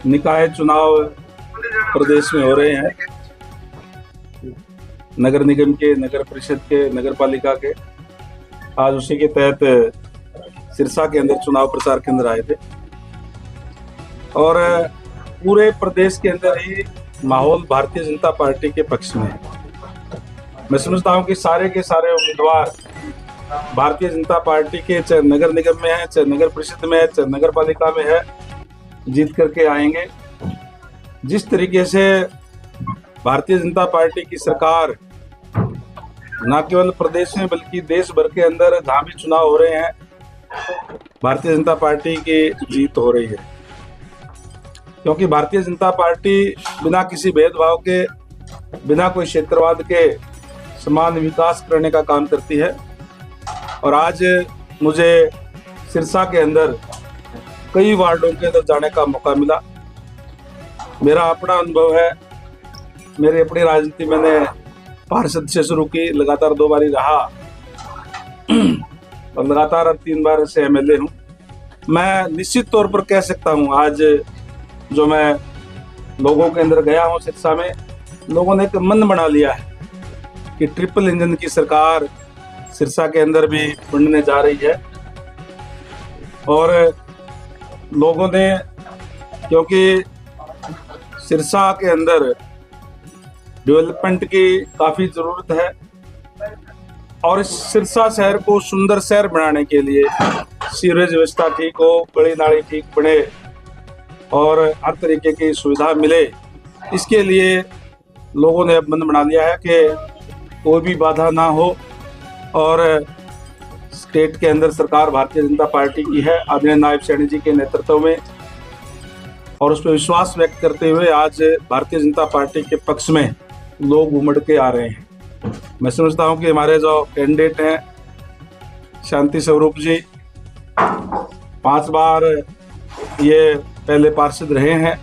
निकाय चुनाव प्रदेश में हो रहे हैं, नगर निगम के, नगर परिषद के, नगर पालिका के। आज उसी के तहत सिरसा के अंदर चुनाव प्रचार केंद्र आए थे और पूरे प्रदेश के अंदर ही माहौल भारतीय जनता पार्टी के पक्ष में है। मैं समझता हूं कि सारे के सारे उम्मीदवार भारतीय जनता पार्टी के, चाहे नगर निगम में है, चाहे नगर परिषद में है, चाहे नगर पालिका में है, जीत करके आएंगे। जिस तरीके से भारतीय जनता पार्टी की सरकार न केवल प्रदेश में बल्कि देश भर के अंदर जहां भी चुनाव हो रहे हैं, भारतीय जनता पार्टी की जीत हो रही है, क्योंकि भारतीय जनता पार्टी बिना किसी भेदभाव के, बिना कोई क्षेत्रवाद के समान विकास करने का काम करती है। और आज मुझे सिरसा के अंदर कई वार्डों के अंदर जाने का मौका मिला। मेरा अपना अनुभव है, मेरी अपनी राजनीति मैंने पार्षद से शुरू की, लगातार 2 बारी रहा और लगातार अब 3 बार से एमएलए हूँ। मैं निश्चित तौर पर कह सकता हूँ, आज जो मैं लोगों के अंदर गया हूँ सिरसा में, लोगों ने एक मन बना लिया है कि ट्रिपल इंजन की सरकार सिरसा के अंदर भी बनने जा रही है। और लोगों ने, क्योंकि सिरसा के अंदर डेवलपमेंट की काफ़ी ज़रूरत है और इस सिरसा शहर को सुंदर शहर बनाने के लिए सीवरेज व्यवस्था ठीक हो, गली नाली ठीक बने और हर तरीके की सुविधा मिले, इसके लिए लोगों ने अब मन बना लिया है कि कोई भी बाधा ना हो। और स्टेट के अंदर सरकार भारतीय जनता पार्टी की है, आदरणीय नायब सैनी जी के नेतृत्व में, और उस पर विश्वास व्यक्त करते हुए आज भारतीय जनता पार्टी के पक्ष में लोग उमड़ के आ रहे हैं। मैं समझता हूं कि हमारे जो कैंडिडेट हैं शांति स्वरूप जी, 5 बार ये पहले पार्षद रहे हैं,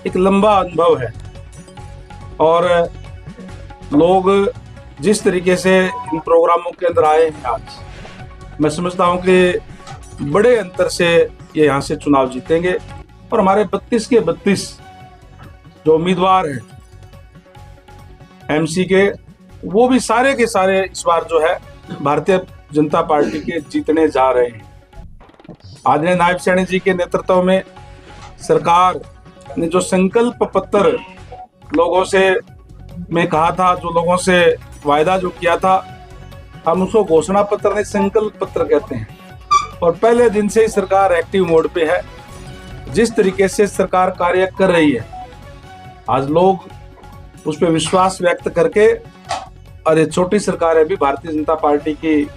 एक लंबा अनुभव है और लोग जिस तरीके से इन प्रोग्रामों के अंदर आए हैं, आज मैं समझता हूं कि बड़े अंतर से ये यहाँ से चुनाव जीतेंगे। और हमारे 32 के 32 जो उम्मीदवार हैं एमसी के, वो भी सारे के सारे इस बार जो है भारतीय जनता पार्टी के जीतने जा रहे हैं। आदरणीय नायब सैनी जी के नेतृत्व में सरकार ने जो संकल्प पत्र लोगों से मैं कहा था, जो लोगों से वायदा जो किया था, हम उसको घोषणा पत्र नहीं संकल्प पत्र कहते हैं। और पहले दिन से ही सरकार एक्टिव मोड पे है। जिस तरीके से सरकार कार्य कर रही है, आज लोग उस पर विश्वास व्यक्त करके, और ये छोटी सरकार है भी भारतीय जनता पार्टी की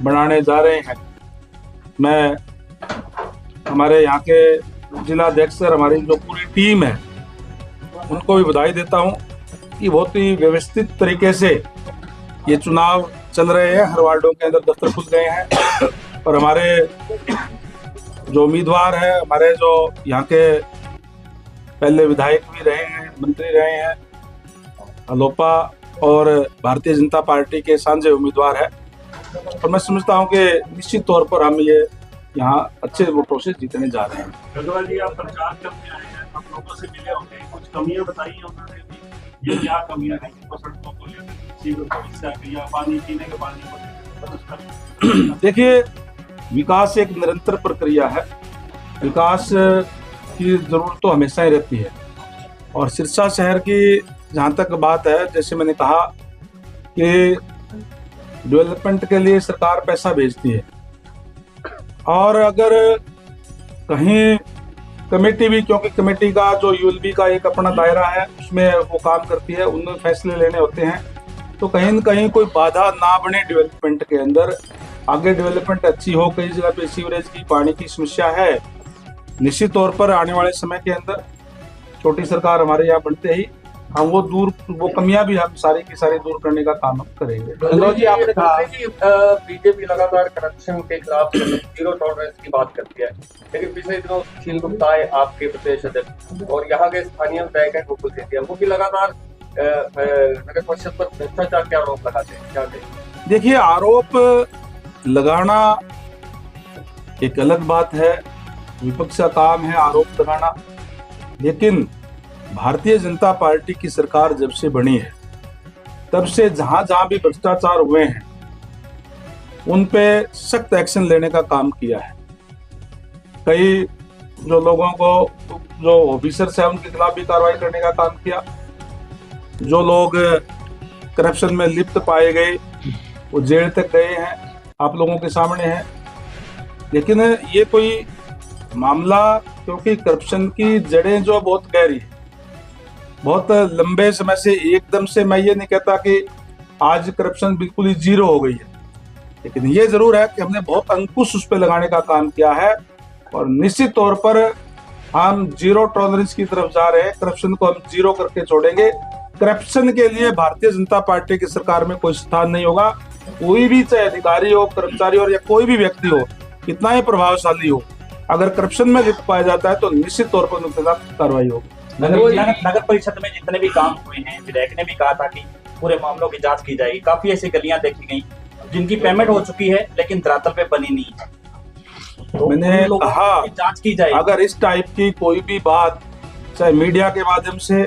बनाने जा रहे हैं। मैं हमारे यहाँ के जिला अध्यक्ष और हमारी जो पूरी टीम है उनको भी बधाई देता हूँ कि बहुत ही व्यवस्थित तरीके से ये चुनाव चल रहे हैं। हर वार्डों के अंदर दफ्तर खुल गए हैं और हमारे जो उम्मीदवार हैं, हमारे जो यहाँ के पहले विधायक भी रहे हैं, मंत्री रहे हैं, अलोपा और भारतीय जनता पार्टी के साझे उम्मीदवार हैं। और मैं समझता हूँ कि निश्चित तौर पर हम ये यहाँ अच्छे वोटों से जीतने जा रहे हैं। गढ़वाल जी, आप प्रचार करने आए हैं, आप लोगों से मिले होंगे, कुछ कमियां बताइए उन्होंने भी, ये क्या कमियां हैं सड़कों को लेकर, या पानी, पीने के पानी को। देखिए, विकास एक निरंतर प्रक्रिया है, विकास की जरूरत तो हमेशा ही रहती है। और सिरसा शहर की जहाँ तक बात है, जैसे मैंने कहा कि डेवलपमेंट के लिए सरकार पैसा भेजती है, और अगर कहीं कमेटी भी, क्योंकि कमेटी का जो यूएलबी का एक अपना दायरा है, उसमें वो काम करती है, उनमें फैसले लेने होते हैं, तो कहीं न कहीं कोई बाधा ना बने डेवलपमेंट के अंदर, आगे डेवलपमेंट अच्छी हो। कई जगह पे सीवरेज की, पानी की समस्या है। निश्चित तौर पर आने वाले समय के अंदर छोटी सरकार हमारे यहाँ बनते ही हम वो कमियां भी हम सारी की सारी दूर करने का काम करेंगे। जी, आपने कहा कि बीजेपी लगातार करप्शन के खिलाफ जीरो टॉलरेंस की बात करती है, लेकिन पिछले दिनों सुशील गुप्ता है आपके प्रदेश अध्यक्ष, और यहाँ के स्थानीय विधायक है गोकुल सेठिया, वो भी लगातार नगर परिषद पर भ्रष्टाचार के आरोप लगाते हैं। क्या कहें? देखिए, आरोप लगाना एक अलग बात है विपक्ष का काम है आरोप लगाना, लेकिन भारतीय जनता पार्टी की सरकार जब से बनी है तब से जहां जहां भी भ्रष्टाचार हुए हैं उन पे सख्त एक्शन लेने का काम किया है। कई जो लोगों को, जो ऑफिसर्स है उनके खिलाफ भी कार्रवाई करने का काम किया। जो लोग करप्शन में लिप्त पाए गए वो जेल तक गए हैं, आप लोगों के सामने है। लेकिन ये कोई मामला, क्योंकि करप्शन की जड़ें जो बहुत गहरी है, बहुत लंबे समय से, एकदम से मैं ये नहीं कहता कि आज करप्शन बिल्कुल ही जीरो हो गई है, लेकिन ये जरूर है कि हमने बहुत अंकुश उस पर लगाने का काम किया है और निश्चित तौर पर हम जीरो टॉलरेंस की तरफ जा रहे हैं। करप्शन को हम जीरो करके छोड़ेंगे। करप्शन के लिए भारतीय जनता पार्टी की सरकार में कोई स्थान नहीं होगा। कोई भी, चाहे अधिकारी हो, कर्मचारी हो या कोई भी व्यक्ति हो, कितना ही प्रभावशाली हो, अगर करप्शन में लिप्त पाया जाता है तो निश्चित तौर पर उनके खिलाफ कार्रवाई होगी। नगर परिषद में जितने भी काम हुए हैं, विधायक ने भी कहा था कि पूरे मामलों की जांच की जाएगी। काफी ऐसी गलियां देखी गई जिनकी पेमेंट हो चुकी है लेकिन धरातल पे बनी नहीं है। तो मैंने कहा जांच की जाएगी। अगर इस टाइप की कोई भी बात, चाहे मीडिया के माध्यम से,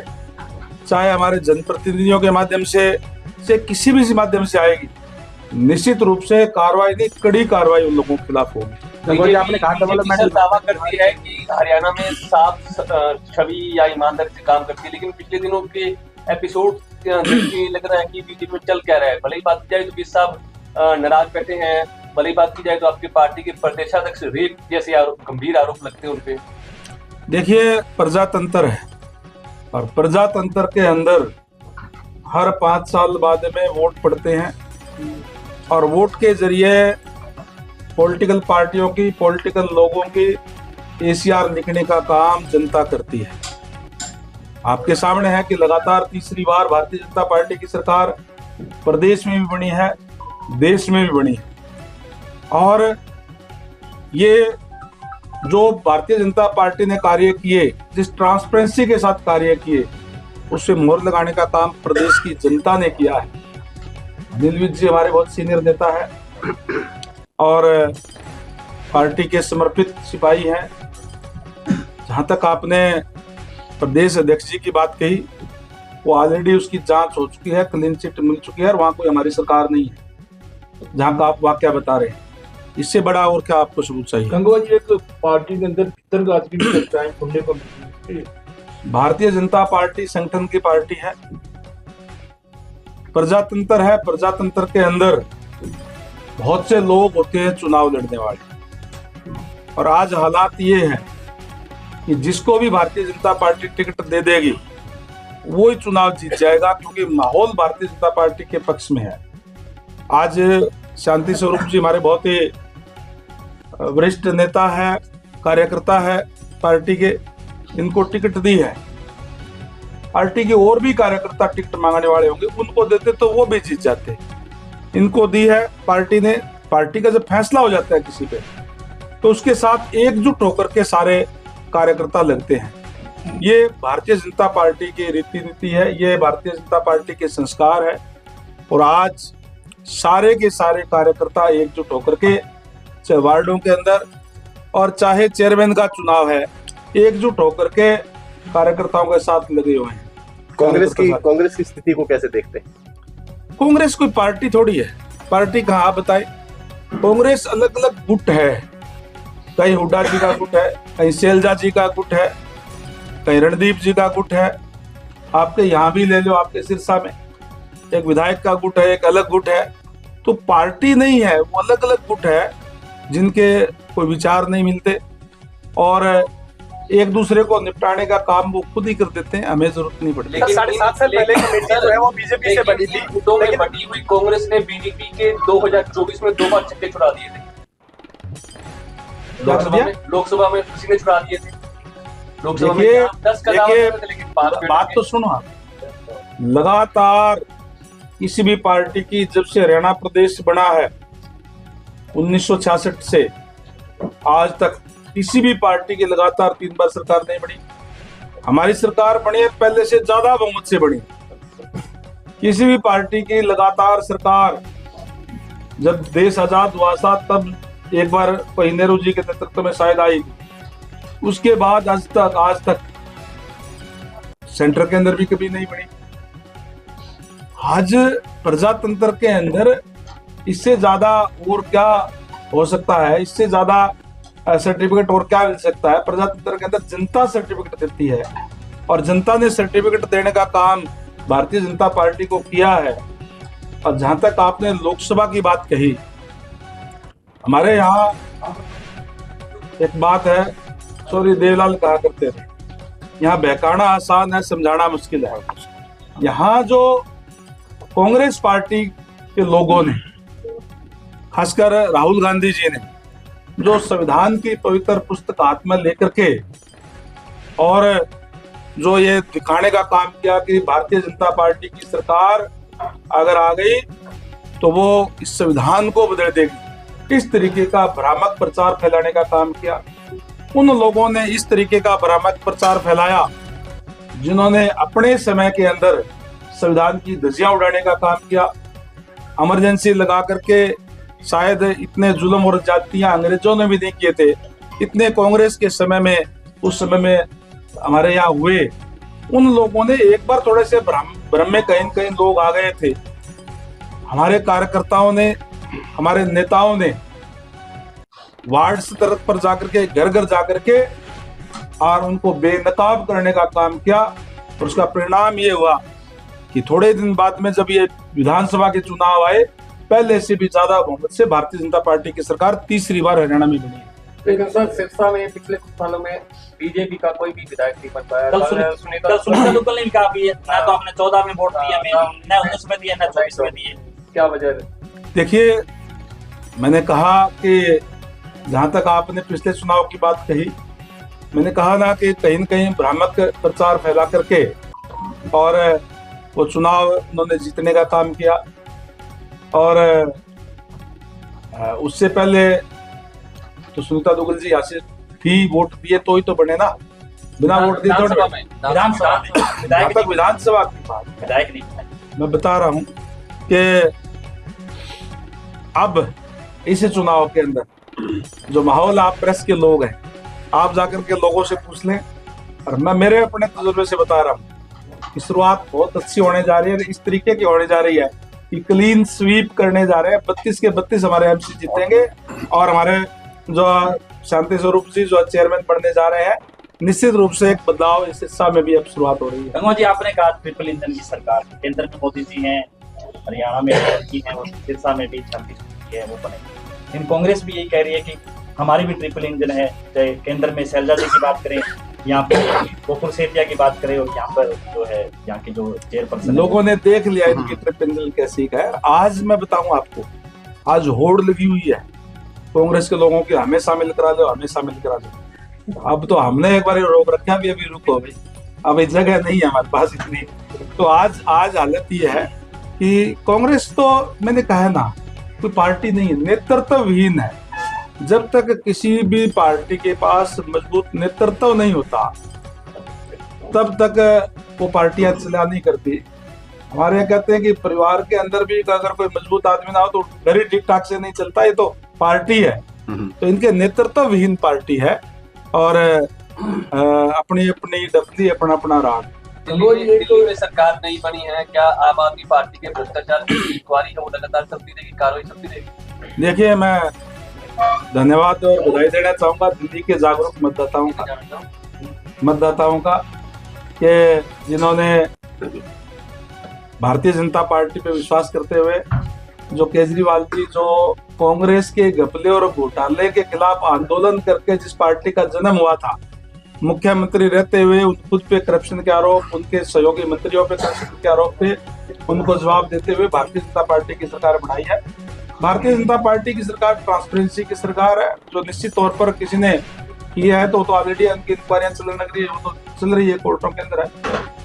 चाहे हमारे जनप्रतिनिधियों के माध्यम से किसी भी माध्यम से आएगी, निश्चित रूप से कार्रवाई नहीं, कड़ी कार्रवाई उन लोगों के खिलाफ होगी। आपने कहा दावा करती है कि हरियाणा में साफ छवि या ईमानदारी से काम करती है, लेकिन पिछले दिनों के एपिसोड लग रहा है कि बीजेपी में चल क्या रहा है। भले ही बात की जाए तो बीस साहब नाराज बैठे हैं, भले ही बात की जाए तो आपकी पार्टी के प्रदेशाध्यक्ष रेप जैसे गंभीर आरोप लगते हैं उनपे। देखिए, प्रजातंत्र है और प्रजातंत्र के अंदर हर 5 साल बाद में वोट पड़ते हैं और वोट के जरिए पॉलिटिकल पार्टियों की, पॉलिटिकल लोगों की एसीआर लिखने का काम जनता करती है। आपके सामने है कि लगातार तीसरी बार भारतीय जनता पार्टी की सरकार प्रदेश में भी बनी है, देश में भी बनी है, और ये जो भारतीय जनता पार्टी ने कार्य किए, जिस ट्रांसपेरेंसी के साथ कार्य किए, उससे मोहर लगाने का काम प्रदेश की जनता ने किया है। अनिल विज जी हमारे बहुत सीनियर नेता है और पार्टी के समर्पित सिपाही हैं। जहां तक आपने प्रदेश अध्यक्ष जी की बात कही, वो ऑलरेडी उसकी जांच हो चुकी है, क्लीन चिट मिल चुकी है और वहां कोई हमारी सरकार नहीं है जहां का आप वाकया बता रहे हैं। इससे बड़ा और क्या आपको सबूत चाहिए? गंगवा जी, एक पार्टी के अंदर भीतरघात की भी चर्चाएं सुनने को मिलती है। भारतीय जनता पार्टी संगठन की पार्टी है, प्रजातंत्र है। प्रजातंत्र के अंदर बहुत से लोग होते हैं चुनाव लड़ने वाले, और आज हालात ये है कि जिसको भी भारतीय जनता पार्टी टिकट दे देगी वो ही चुनाव जीत जाएगा, क्योंकि माहौल भारतीय जनता पार्टी के पक्ष में है। आज शांति स्वरूप जी हमारे बहुत ही वरिष्ठ नेता है, कार्यकर्ता है पार्टी के, इनको टिकट दी है। पार्टी के और भी कार्यकर्ता टिकट मांगने वाले होंगे, उनको देते तो वो भी जीत जाते। इनको दी है पार्टी ने। पार्टी का जब फैसला हो जाता है किसी पे तो उसके साथ एकजुट होकर के सारे कार्यकर्ता लगते हैं। ये भारतीय जनता पार्टी की रीति नीति है, ये भारतीय जनता पार्टी के संस्कार है। और आज सारे के सारे कार्यकर्ता एकजुट होकर के, चाहे वार्डों के अंदर और चाहे चेयरमैन का चुनाव है, एकजुट होकर के कार्यकर्ताओं के साथ लगे हुए हैं। कांग्रेस की स्थिति को कैसे देखते हैं? कांग्रेस कोई पार्टी थोड़ी है। पार्टी कहाँ, आप बताएं? कांग्रेस अलग अलग गुट है। कहीं हुड्डा जी का गुट है, कहीं शैलजा जी का गुट है, कहीं रणदीप जी का गुट है। आपके यहाँ भी ले लो, आपके सिरसा में एक विधायक का गुट है, एक अलग गुट है। तो पार्टी नहीं है, वो अलग अलग गुट है जिनके कोई विचार नहीं मिलते और एक दूसरे को निपटाने का काम वो खुद ही कर देते हैं, हमें जरूरत नहीं पड़ती। लेकिन 7.5 साल पहले कमेटी जो है वो बीजेपी से बनी थी, गुटों में बटी हुई कांग्रेस ने बीजेपी के 2024 में 2 बार छक्के छुड़ा दिए थे। लोकसभा में किसी ने छुड़ा दिए थे। लोकसभा में 10 का दावा करते थे, लेकिन बात तो सुनो आप। लगातार किसी भी पार्टी की, जब से हरियाणा प्रदेश बना है 1966 से आज तक, किसी भी पार्टी की लगातार 3 बार सरकार नहीं बनी। हमारी सरकार बनी है, पहले से ज्यादा बहुमत से बनी। किसी भी पार्टी की लगातार सरकार, जब देश आजाद हुआ था तब एक बार नेहरू जी के नेतृत्व में शायद आई, उसके बाद आज तक सेंटर के अंदर भी कभी नहीं बनी। आज प्रजातंत्र के अंदर इससे ज्यादा और क्या हो सकता है, इससे ज्यादा सर्टिफिकेट और क्या मिल सकता है। प्रजातंत्र के अंदर जनता सर्टिफिकेट देती है और जनता ने सर्टिफिकेट देने का काम भारतीय जनता पार्टी को किया है। और जहां तक आपने लोकसभा की बात कही, हमारे यहाँ एक बात है, सॉरी देवलाल कहा करते थे, यहाँ बहकाना आसान है, समझाना मुश्किल है। यहाँ जो कांग्रेस पार्टी के लोगों ने, खासकर राहुल गांधी जी ने, जो संविधान की पवित्र पुस्तक हाथ में लेकर के और जो ये दिखाने का काम किया कि भारतीय जनता पार्टी की सरकार अगर आ गई तो वो इस संविधान को बदल देगी, इस तरीके का भ्रामक प्रचार फैलाने का काम किया। उन लोगों ने इस तरीके का भ्रामक प्रचार फैलाया जिन्होंने अपने समय के अंदर संविधान की धज्जियां उड़ाने का काम किया। इमरजेंसी लगा करके शायद इतने जुल्म और जातियां अंग्रेजों ने भी नहीं किए थे, इतने कांग्रेस के समय में, उस समय में हमारे यहाँ हुए। उन लोगों ने एक बार थोड़े से भ्रम में कहीं लोग आ गए थे। हमारे कार्यकर्ताओं ने, हमारे नेताओं ने वार्ड स्तर पर जाकर के, घर घर जाकर के और उनको बेनकाब करने का काम किया। और उसका परिणाम ये हुआ कि थोड़े दिन बाद में जब ये विधानसभा के चुनाव आए, पहले से भी ज्यादा बहुमत से भारतीय जनता पार्टी की सरकार तीसरी बार हरियाणा में बनी है। लेकिन सर, सिरसा में पिछले कुछ सालों में बीजेपी का कोई भी विधायक नहीं बन पाया। कल सुनीता दुग्गल ने कहा भी है, ना तो आपने 14 में वोट दिया, ना 19 में दिया, ना 24 में दिए। क्या वजह है? देखिए, मैंने कहा कि जहां तक आपने पिछले चुनाव की बात कही, मैंने कहा ना कि कहीं न कहीं भ्रामक प्रचार फैला करके और वो चुनाव उन्होंने जीतने का काम किया। और उससे पहले तो सुनीता दुग्गल जी यहाँ से भी वोट दिए तो ही तो बने ना, बिना वोट दिए तो विधानसभा में विधानसभा की बात, विधायक नहीं। मैं बता रहा हूँ कि अब इस चुनाव के अंदर जो माहौल, आप प्रेस के लोग हैं, आप जाकर के लोगों से पूछ लें, और मैं मेरे अपने तजुर्बे से बता रहा हूँ कि शुरुआत बहुत अच्छी होने जा रही है। इस तरीके की होने जा रही है कि क्लीन स्वीप करने जा रहे हैं। 32 के 32 हमारे एमसी जीतेंगे और हमारे जो शांति स्वरूप जी जो चेयरमैन बनने जा रहे हैं, निश्चित रूप से एक बदलाव इस हिस्सा में भी अब शुरुआत हो रही है। गंगवा जी, आपने कहा ट्रिपल इंजन की सरकार, केंद्र में मोदी जी हैं, हरियाणा में की है, और सिरसा में भी शांति स्वरूप है, वो बनेगी। लेकिन कांग्रेस भी यही कह रही है कि हमारी भी ट्रिपल इंजन है, चाहे केंद्र में शैलजा जी की बात करें, यहाँ पे गोकुल सेठिया की बात करें, और यहाँ पर जो है यहाँ के जो चेयरपर्सन, लोगों ने देख लिया इनकी ट्रिपल इंजन कैसी है। आज मैं बताऊं आपको, आज होड़ लगी हुई है कांग्रेस के लोगों की, हमें शामिल करा दो, हमें शामिल करा दो। अब तो हमने एक बार रोक रखा, अभी रुको भाई, अब एक जगह नहीं है हमारे पास इतनी। तो आज हालत ये है कि कांग्रेस तो मैंने कहा ना, कोई पार्टी नहीं है, नेतृत्वहीन है। जब तक किसी भी पार्टी के पास मजबूत नेतृत्व नहीं होता, तब तक वो पार्टियां चला नहीं करती। हमारे यहाँ कहते हैं कि परिवार के अंदर भी अगर कोई मजबूत आदमी ना हो तो घर ही ठीक ठाक से नहीं चलता, ये तो पार्टी है। तो इनके नेतृत्वहीन पार्टी है और अपनी अपनी डफली, अपना अपना राग। दिल्ली में सरकार नहीं बनी है, क्या आम आदमी पार्टी के भ्रष्टाचार की इंक्वायरी है वो लगातार चलती रहेगी, कार्रवाई चलती रहेगी? देखिए, मैं धन्यवाद और बधाई देना चाहूंगा दिल्ली के जागरूक मतदाताओं का कि जिन्होंने भारतीय जनता पार्टी पे विश्वास करते हुए जो केजरीवाल जी जो कांग्रेस के घपले और घोटाले के खिलाफ आंदोलन करके जिस पार्टी का जन्म हुआ था, मुख्यमंत्री रहते हुए खुद पे करप्शन के आरोप, उनके सहयोगी मंत्रियों पे करप्शन के आरोप थे, उनको जवाब देते हुए भारतीय जनता पार्टी की सरकार बनाई है। भारतीय जनता पार्टी की सरकार ट्रांसपेरेंसी की सरकार है, जो निश्चित तौर पर किसी ने किया है तो ऑलरेडी उनकी इंक्वायरियां चलने लग रही है, वो तो चल रही है, कोर्टों के अंदर है।